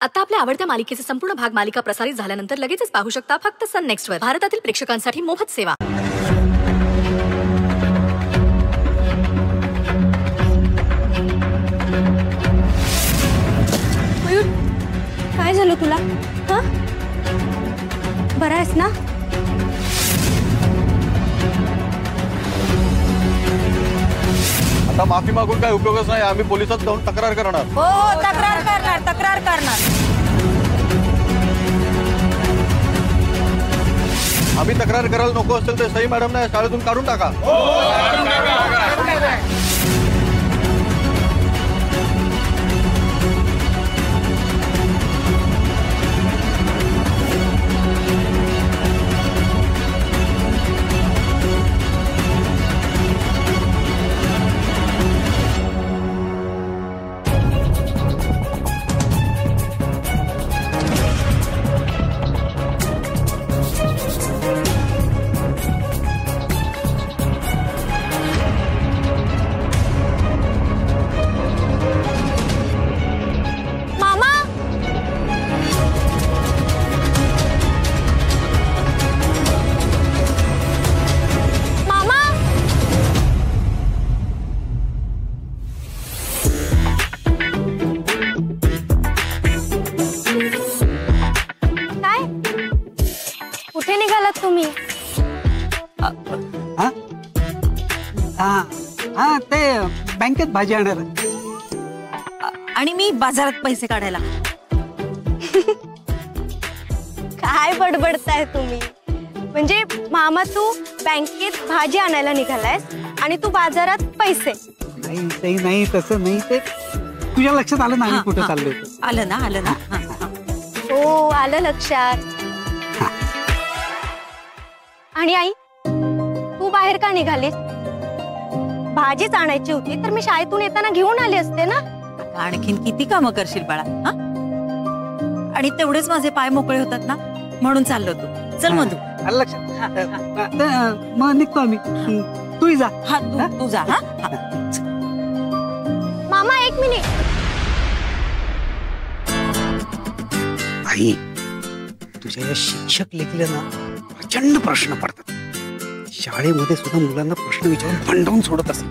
आता आपल्या आवडत्या मालिकेचे संपूर्ण भाग मालिका प्रसारित झाल्यानंतर लगेचच पाहू शकता फक्त सन नेक्स्ट वर. भारतातील प्रेक्षकांसाठी मोफत सेवा. मयूर, काय झालं तुला? हा, बरा आहेस ना? आता माफी मागून काय उपयोगच नाही. आम्ही पोलिसात जाऊन तक्रार करणार. हो, तक्रार करणार. आम्ही तक्रार करायला नको असेल तर सई मॅडमने शाळेतून काढून टाका. कुठे निघालात तुम्ही? ते बँकेत भाजी आणायला. आणि मी बाजारात पैसे काढायला. काय बडबडताय तुम्ही? म्हणजे मामा तू बँकेत भाजी आणायला निघालायस आणि तू बाजारात पैसे? नाही तसं नाही. ते तुझ्या लक्षात आलं ना कुठे चाललोय? आलं ना. हो, आलं लक्षात. आणि आई, तू बाहेर का निघालीस? भाजीच आणायची होती तर मी शाळेतून येताना घेऊन आले असते ना. आणखीन किती कामं करशील बाळा? आणि तेवढेच माझे पाय मोकळे होतात ना, म्हणून चाललो तू. चल मधू. आलं लक्षात. मग निघतो आम्ही. तूही जा. तू जा. मामा, एक मिनिट. आई, तुझ्या या शिक्षक लेखीला ना प्रचंड प्रश्न पडतात. शाळेमध्ये सुद्धा मुलांना प्रश्न विचारून भंडावून सोडत असतात.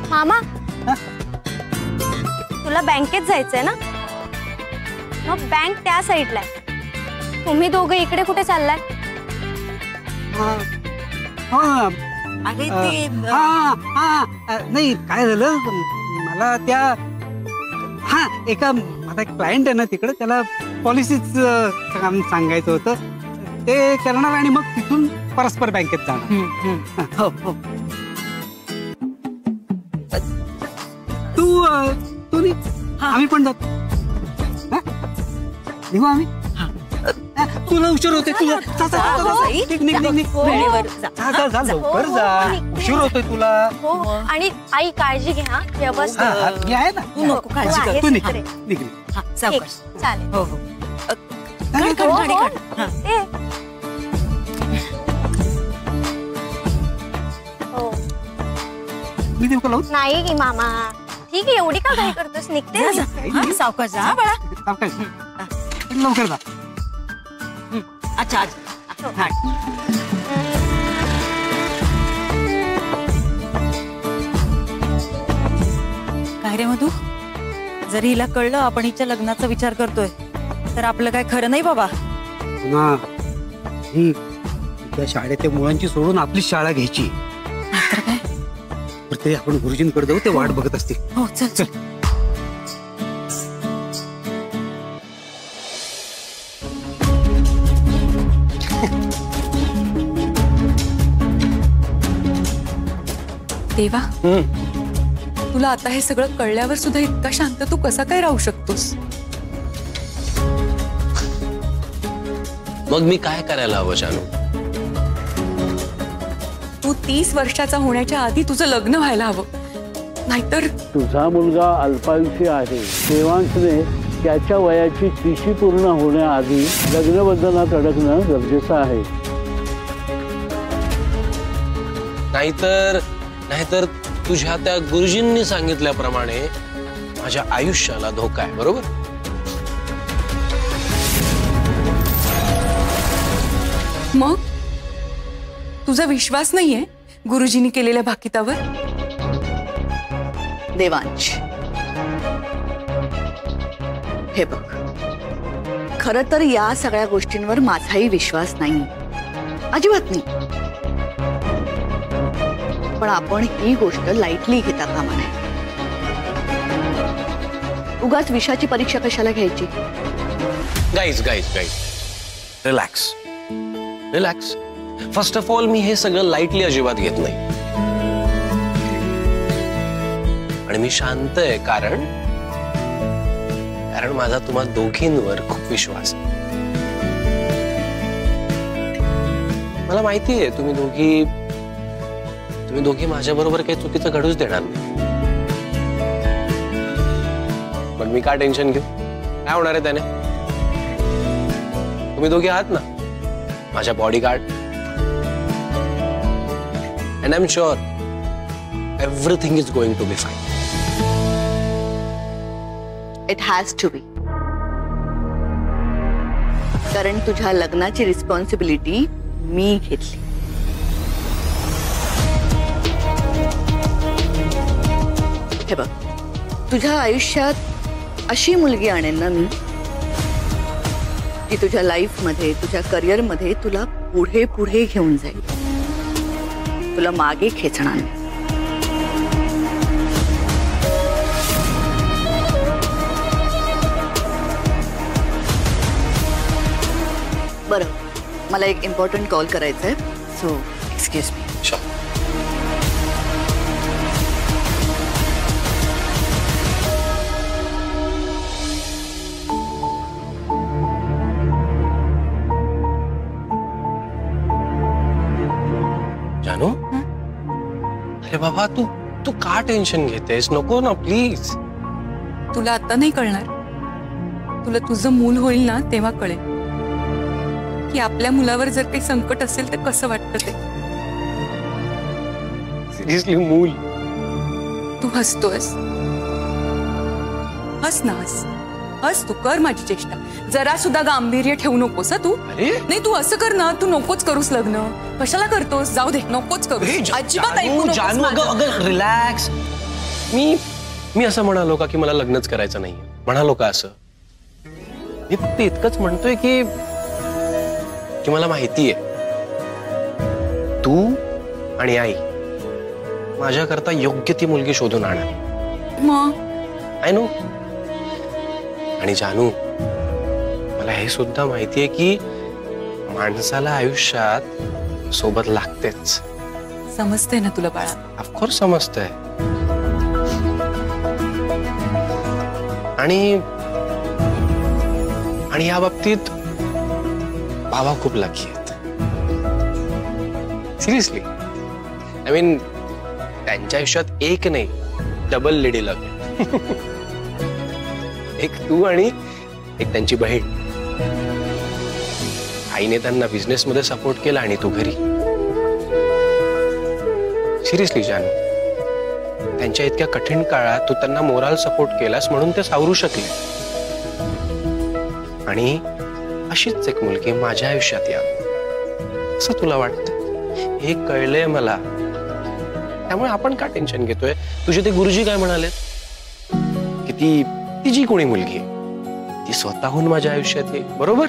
मामा, तुला बँकेत जायचंय ना? मग बँक त्या साईडला आहे. तुम्ही दोघं इकडे कुठे चाललाय? नाही, काय झालं मला त्या एका माझा एक क्लायंट आहे ना तिकडे, त्याला पॉलिसीच काम सांगायचं होतं. ते करणार आणि मग तिथून परस्पर बँकेत जाणार. हो. तू निघ, आम्ही पण जातो. निघू आम्ही. तुला उशीर होते. तुला लवकर जा. उशीर होतोय तुला. आणि आई, काळजी घ्या व्यवस्थित. आहे ना, तू नको काळजी कर. तू निघ. चालेल. हो. मी देऊ का लावून? नाही की मामा, ठीक आहे. एवढी का घाई करतोस? निघते. सावकाश जा बाळा. लवकर जा. अच्छा. काय रे मधू, जर हिला कळलं आपण हिच्या लग्नाचा विचार करतोय तर आपलं काय खरं नाही बाबा. त्या शाळेत मुलांची सोडून आपली शाळा घ्यायची. काय ते आपण गुरुजींकडे जाऊ. ते वाट बघत असतील. हो, चल. देवा, तुला आता हे सगळं कळल्यावर सुद्धा इतका शांत तू कसा काय राहू शकतोस? मग मी काय करायला हवं जानू? तू 30 वर्षाचा होण्याच्या आधी तुझं लग्न व्हायला हवं. नाहीतर तुझा मुलगा अल्पायुषी आहे. देवांशने त्याच्या वयाची 30 पूर्ण होण्याआधी लग्नबंधनात अडकणं गरजेचं आहे. नाहीतर तुझ्या त्या गुरुजींनी सांगितल्याप्रमाणे माझ्या आयुष्याला धोका आहे, बरोबर? मग तुझा विश्वास नाहीये गुरुजींनी केलेल्या भाकितावर? देवांश, हे बघ, खरं तर या सगळ्या गोष्टींवर माझाही विश्वास नाही, अजिबात नाही. पण आपण ही गोष्ट लाईटली घेता कामा नये. उगाच विषाची परीक्षा कशाला घ्यायची? Guys relax relax. First of all, मी हे सगळं लाईटली अजिबात घेत नाही आणि मी शांत आहे कारण माझा तुम्हा दोघींवर खूप विश्वास आहे. मला माहिती आहे तुम्ही दोघी माझ्या बरोबर काही चुकीचं घडूच देणार नाही. पण मी का टेन्शन घेऊ? काय होणार आहे त्याने? तुम्ही दोघे आहात ना माझ्या bodyguard. And I am sure everything is going to be fine. It has to be. कारण तुझ्या लग्नाची रिस्पॉन्सिबिलिटी मी घेतली. हे बघ, तुझ्या आयुष्यात अशी मुलगी आणेन ना मी, की तुझ्या लाईफ मध्ये, तुझ्या करिअर मध्ये तुला पुढे पुढे घेऊन जाईल, तुला मागे खेचणार नाही. बरं, मला एक इम्पॉर्टंट कॉल करायचा आहे, सो एक्सक्यूज मी. जानू, अरे बाबा, तू का टेन्शन घेतेस? नको ना प्लीज. तुला आता नाही कळणार. तुला तुझं मूल होईल ना तेव्हा कळेल की आपल्या मुलावर जर काही संकट असेल तर कसं वाटतं ते. सिरियसली मूल? तू हसतोयस? हस ना, हस हस. तू कर माझी चेष्टा. जरा सुद्धा गांभीर्य ठेवू नकोस तू. अरे नाही, तू असं कर ना. तू नकोच करूस लग्न. कशाला करतोस? जाऊ दे, नकोच करू. अजिबात ऐकू नकोस माझं. अगं रिलॅक्स. मी असं म्हणालो का की मला लग्नच करायचं नाही? म्हणालो का असं? मी फक्त इतकंच म्हणतोय की मला माहितीये तू आणि आई माझ्याकरता योग्य ती मुलगी शोधून आणणार. मग आय नो. आणि जानू, मला हे सुद्धा माहितीये की माणसाला आयुष्यात सोबत लागतेच. समजते ना तुला बाळा? ऑफकोर्स समजतंय. आणि या बाबतीत बाबा खूप लकी आहेत. सिरियसली, आय मीन, त्यांच्या आयुष्यात एक नाही, डबल लेडी लक. एक तू आणि एक त्यांची बहीण. आईने त्यांना बिझनेस मध्ये सपोर्ट केला आणि तू घरी. सिरियसली जानू, त्यांच्या इतक्या कठीण काळात तू त्यांना मोराल सपोर्ट केलास म्हणून ते सावरू शकले. आणि अशीच एक मुलगी माझ्या आयुष्यात या असं तुला वाटतं? हे कळलंय मला. त्यामुळे आपण का टेन्शन घेतोय? तुझे ते गुरुजी काय म्हणाले की ती जी कोणी मुलगी आहे ती स्वतःहून माझ्या आयुष्यात येईल, बरोबर?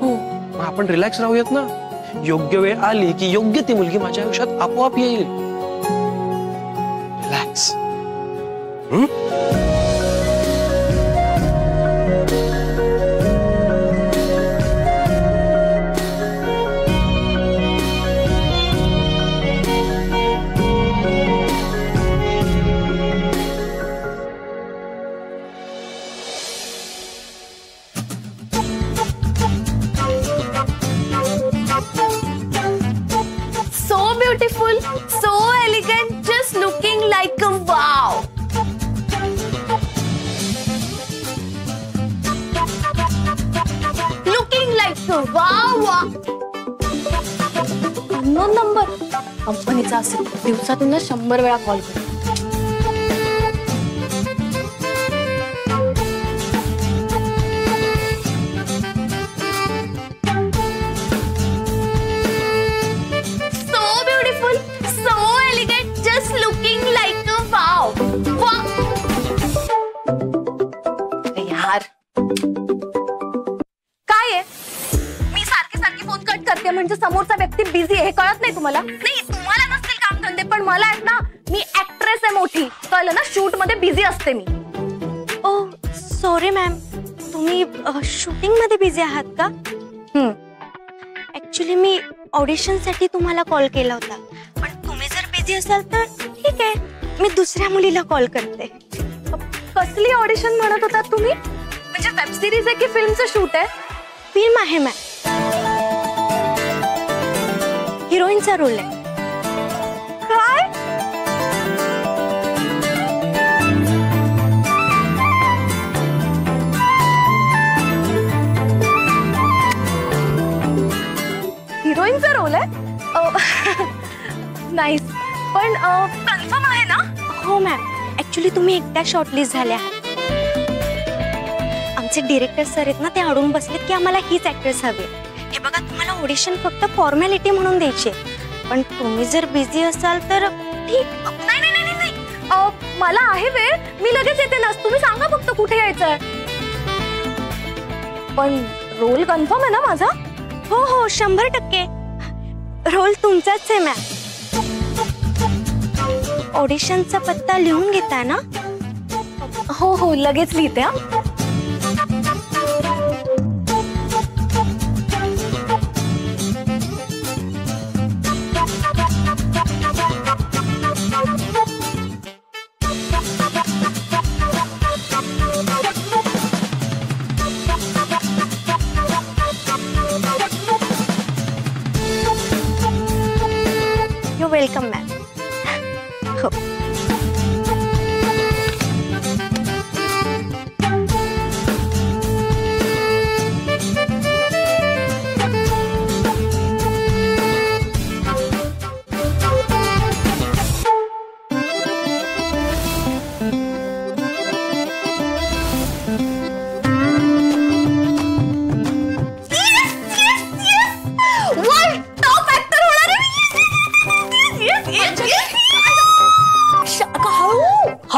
हो. मग आपण रिलॅक्स राहूयात ना. योग्य वेळ आली की योग्य ती मुलगी माझ्या आयुष्यात आपोआप येईल. Relax. Beautiful, so elegant, just looking like a wow. Looking like a wow. Unknown number कंपनीचा असेल. दिवसातून 100 वेळा कॉल कर. काय आहे? मी सारखी सारखी फोन कट करते म्हणजे समोरचा व्यक्ती बिझी आहे हे कळत नाही तुम्हाला? नाही तुम्हाला नसतील काम धंदे पण मला आहेत ना. मी ऍक्ट्रेस आहे मोठी, कळलं ना? शूट मध्ये बिझी असते मी. ओ सॉरी मॅम, तुम्ही शूटिंग मध्ये बिझी आहात का? ऍक्च्युली मी ऑडिशन साठी तुम्हाला कॉल केला होता, पण तुम्ही जर बिझी असाल तर ठीक आहे, मी दुसऱ्या मुलीला कॉल करते. कसली ऑडिशन म्हणत होता तुम्ही? म्हणजे वेब सिरीज आहे की फिल्मचं शूट आहे? फिल्म आहे मॅम, हिरोईनचा रोल आहे. काय? हिरोईनचा रोल आहे? नाईस. पण कन्फर्म आहे ना? हो मॅम, ऍक्च्युली तुम्ही एकदा शॉर्टलिस्ट झाले आहात. आमचे डिरेक्टर सर आहेत ना, ते अडून बसलेत की आम्हाला हीच ऍक्ट्रेस हवी. हे बघा, तुम्हाला ऑडिशन फक्त फॉर्मॅलिटी म्हणून द्यायची, पण तुम्ही जर बिझी असाल तर ठीक. नाही नाही नाही नाही, मला आहे वेळ, मी लगेच येते ना. तुम्ही सांगा फक्त कुठे यायचंय. पण रोल कन्फर्म आहे ना माझा? हो हो 100% रोल तुमचाच आहे मॅम. ऑडिशनचा पत्ता लिहून घेताय ना? हो हो लगेच लिहिते. You welcome ma'am.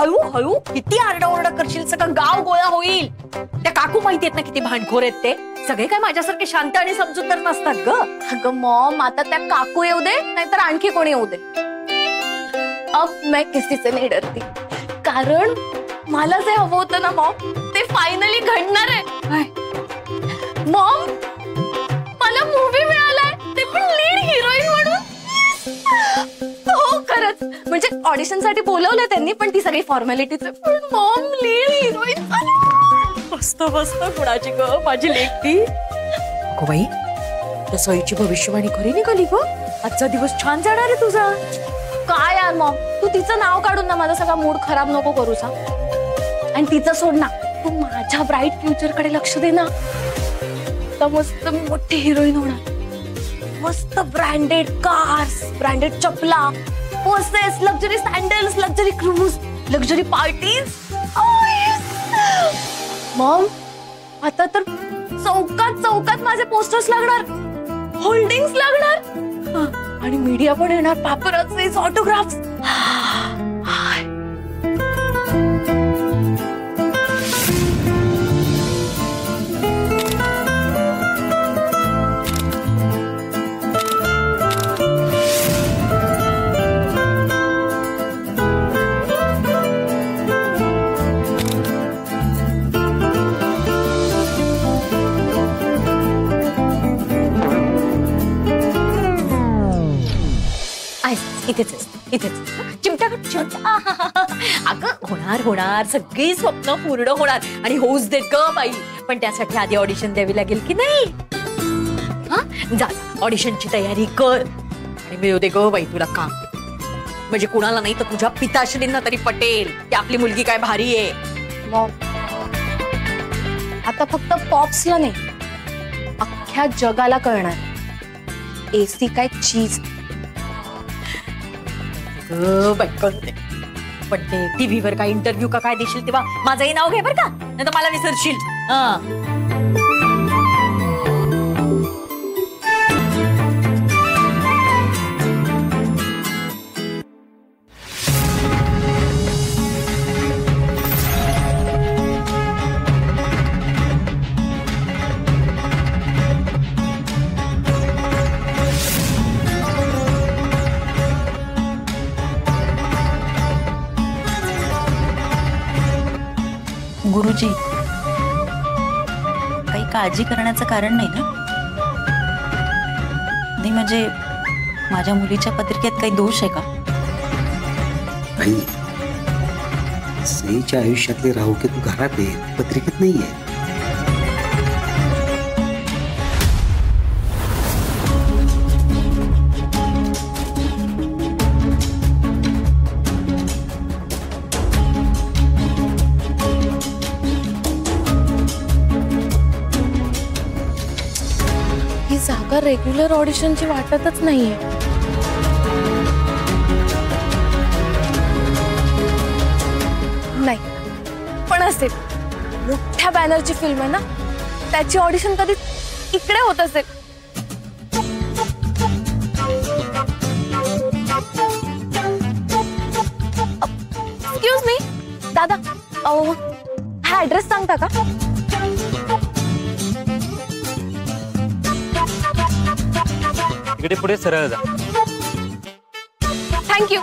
हो हळू किती आरडाओरडा करशील सगळं गाव गोळा होईल. त्या काकू माहिती आहेत ना किती भांडखोर आहेत ते. सगळे काय माझ्यासारखे शांत आणि समजूतदार नसतात ग. अगं मॉम, आता त्या काकू येऊ दे नाहीतर आणखी कोणी येऊ दे, अब मैं किसी से नहीं डरती. कारण मला जे हवं होतं ना मॉम, ते फायनली घडणार आहे. मॉम, मला मूवी मिळालाय, ते पण लीड हिरोईन म्हणून. हो खरंच, म्हणजे ऑडिशन साठी बोलवलं त्यांनी, पण ती सगळी फॉर्मॅलिटीच. पण मॉम लीड हिरोईन मस्त मस्त. कुणाची ग माझी लेक ती? अगो बाई, त्या सईची भविष्यवाणी खरी निघाली ग. आजचा दिवस छान जाणार आहे तुझा. काय यार मॉम, तू तिचं नाव काढून ना माझा सगळा मूड खराब नको करू सा. आणि तिचं सोड ना, तू माझ्या ब्राईट फ्युचर कडे लक्ष दे ना. तर मस्त मोठी हिरोईन होणार. मस्त ब्रँडेड कार्स, ब्रँडेड चपला, पोसेस, luxury sandals, luxury cruise, luxury parties. Mom, आता तर चौकात चौकात माझे पोस्टर्स लागणार, होल्डिंग्स लागणार, आणि मीडिया पण येणार, पेपराचे ऑटोग्राफ्स. इथेच इथेच चिमटा चिमटा. अगं होणार होणार, सगळी स्वप्न पूर्ण होणार. आणि होऊच देत ग बाई, पण त्यासाठी आधी ऑडिशन द्यावी लागेल की नाही? हा, जा ऑडिशनची तयारी कर आणि मिळू दे ग बाई तुला काम. म्हणजे कुणाला नाही तर तुझ्या पिताश्रींना तरी पटेल की आपली मुलगी काय भारी आहे. मग आता फक्त पॉप्सला नाही, अख्ख्या जगाला कळणार एसी काय चीज. पण ते टीव्हीवर काय इंटरव्ह्यू का काय देशील तेव्हा माझंही नाव घे बर का, नाही तर मला विसरशील. भाऊजी, काही काळजी करण्याचं कारण नाही ना? नाही म्हणजे माझ्या मुलीच्या पत्रिकेत काही दोष आहे का? नाही, सईच्या आयुष्यातले राहू की तू घरात आहे, पत्रिकेत नाहीये. ही जागा रेग्युलर ऑडिशनची वाटतच नाहीये. नाही पण असेल, मोठ्या बॅनरची फिल्म आहे ना, त्याची ऑडिशन कधी इकडे होत असेल. एक्सक्यूज मी दादा, हा ऍड्रेस सांगता का? इकडे पुढे सरळ जा. थँक्यू.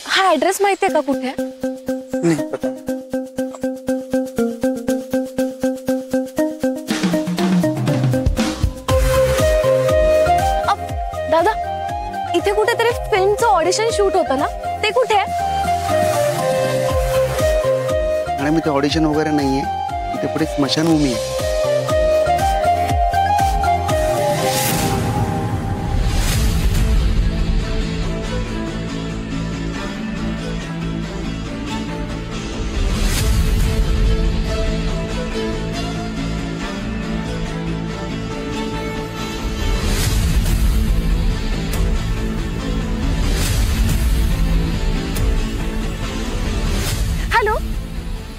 हा ऍड्रेस माहितीये का कुठे? नाही पता. दादा, इथे कुठेतरी फिल्मचं ऑडिशन शूट होतं ना, ते कुठे आहे? मॅडम इथे ऑडिशन वगैरे नाहीये, इथे पुढे स्मशानभूमी आहे. हॅलो,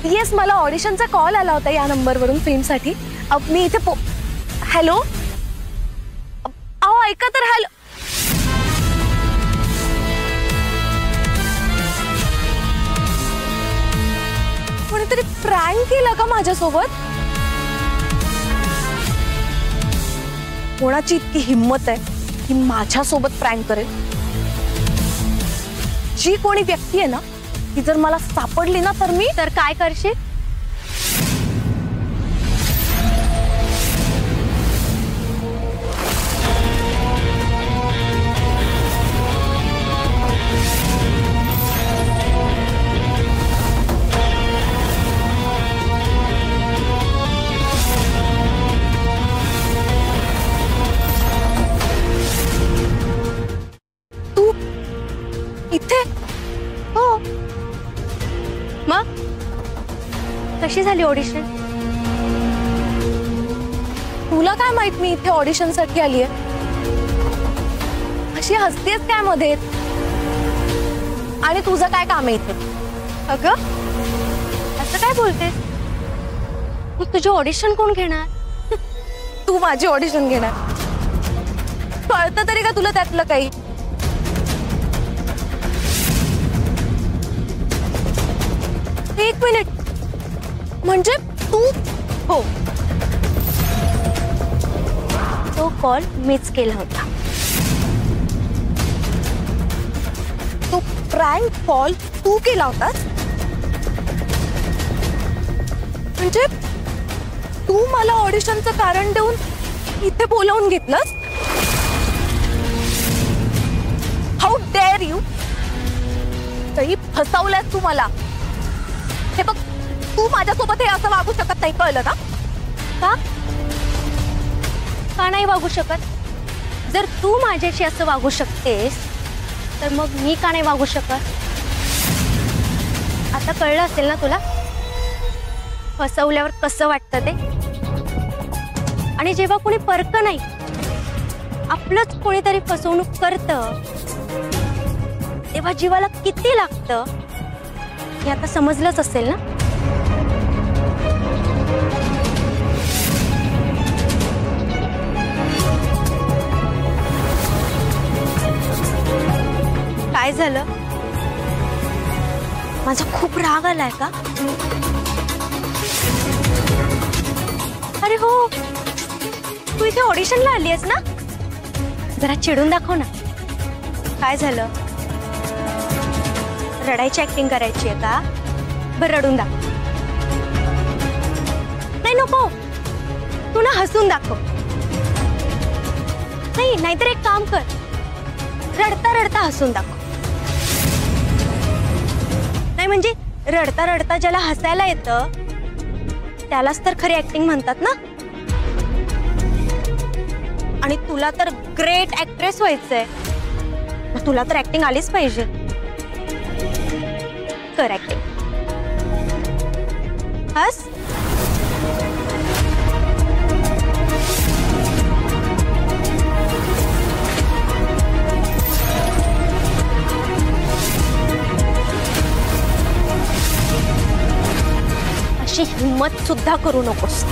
येस, मला ऑडिशनचा कॉल आला होता या नंबरवरून फिल्मसाठी. मी इथे हॅलो, अहो ऐका तर. हॅलो, कोणीतरी प्रँक केला का माझ्यासोबत? कोणाची इतकी हिम्मत आहे की माझ्यासोबत प्रँक करेल? जी कोणी व्यक्ती आहे ना, ती जर मला सापडली ना, तर मी तर काय करशील? तू इथे? हो. मग कशी झाली ऑडिशन? तुला काय माहित मी इथे ऑडिशन साठी आली आहे? अशी हसतेस काय मध्ये? आणि तुझं काय काम आहे इथे? अगं असं काय बोलतेस? मग तुझी ऑडिशन कोण घेणार? तू माझी ऑडिशन घेणार? कळतं तरी का तुला त्यातलं काही? एक मिनिट, म्हणजे तू? हो, तो कॉल मीच केला होता. तो प्रँक कॉल तू केला होतास? म्हणजे तू मला ऑडिशनचं कारण देऊन इथे बोलावून घेतलंस? How dare you! तरी फसवलंस तू मला. हे बघ, तू माझ्यासोबत हे असं वागू शकत नाही, कळलं ना? का नाही वागू शकत? जर तू माझ्याशी असं वागू शकतेस तर मग मी का नाही वागू शकत? आता कळलं असेल ना तुला फसवल्यावर कसं वाटतं ते? आणि जेव्हा कोणी परक नाही, आपलंच कोणीतरी फसवणूक करतं, तेव्हा जीवाला किती लागतं हे आता समजलंच असेल ना? काय झालं? माझा खूप राग आलाय का? अरे हो, तू इथे ऑडिशनला आली आहेस ना? जरा चिडून दाखव ना. काय झालं? रडायची ऍक्टिंग करायची आहे का? बरं रडून दाखव. नाही नको, तू ना हसून दाखव. नाही नाहीतर एक काम कर, रडता रडता हसून दाखव. नाही म्हणजे रडता रडता ज्याला हसायला येतं त्यालाच तर खरी ऍक्टिंग म्हणतात ना. आणि तुला तर ग्रेट ऍक्ट्रेस व्हायचंय, मग तुला तर ऍक्टिंग आलीच पाहिजे. कर ऍक्टिंग, हस. अशी हिम्मत सुद्धा करू नकोस.